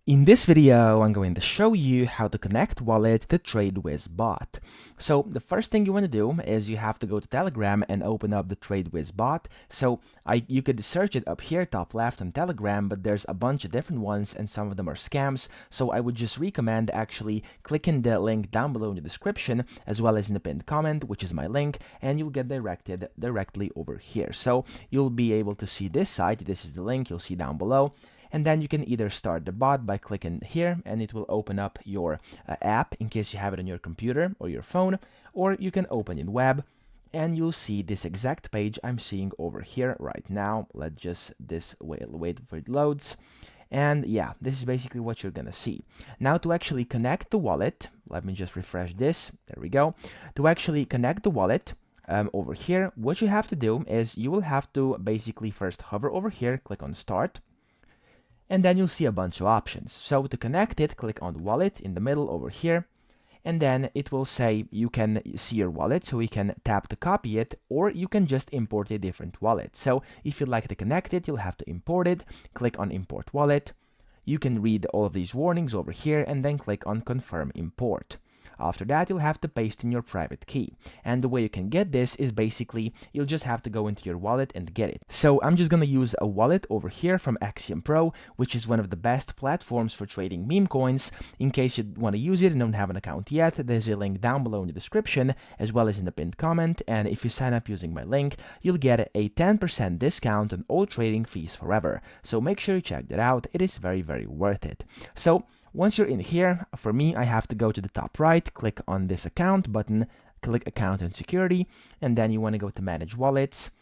In this video, I'm going to show you how to connect wallet to TradeWiz bot. So the first thing you want to do is you have to go to Telegram and open up the TradeWiz bot. So you could search it up here, top left on Telegram, but there's a bunch of different ones and some of them are scams. So I would just recommend actually clicking the link down below in the description as well as in the pinned comment, which is my link, and you'll get directed directly over here. So you'll be able to see this site. This is the link you'll see down below. And then you can either start the bot by clicking here and it will open up your app in case you have it on your computer or your phone, or you can open in web and you'll see this exact page I'm seeing over here right now. Let's just wait for it loads. And yeah, this is basically what you're gonna see. Now to actually connect the wallet, let me just refresh this. There we go. To actually connect the wallet, over here, what you have to do is you will have to basically first hover over here, click on start, and then you'll see a bunch of options. So to connect it, click on wallet in the middle over here, and then it will say you can see your wallet, so you can tap to copy it, or you can just import a different wallet. So if you'd like to connect it, you'll have to import it, click on import wallet. You can read all of these warnings over here and then click on confirm import. After that, you'll have to paste in your private key. And the way you can get this is basically, you'll just have to go into your wallet and get it. So I'm just gonna use a wallet over here from Axiom Pro, which is one of the best platforms for trading meme coins. In case you want to use it and don't have an account yet, there's a link down below in the description, as well as in the pinned comment. And if you sign up using my link, you'll get a 10% discount on all trading fees forever. So make sure you check that out. It is very, very worth it. So once you're in here, for me, I have to go to the top right, click on this account button, click account and security, and then you want to go to manage wallets.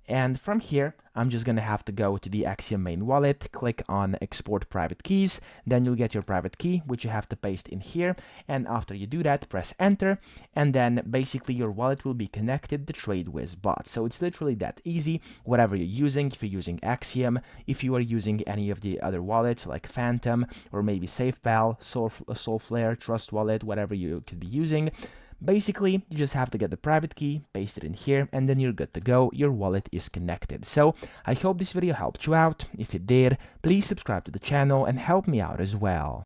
And from here, I'm just going to have to go to the Axiom main wallet, click on export private keys, then you'll get your private key, which you have to paste in here. And after you do that, press enter, and then basically your wallet will be connected to TradeWiz bot. So it's literally that easy, whatever you're using. If you're using Axiom, if you are using any of the other wallets like Phantom, or maybe SafePal, Solflare, Trust Wallet, whatever you could be using. Basically, you just have to get the private key, paste it in here, and then you're good to go. Your wallet is connected. So I hope this video helped you out. If it did, please subscribe to the channel and help me out as well.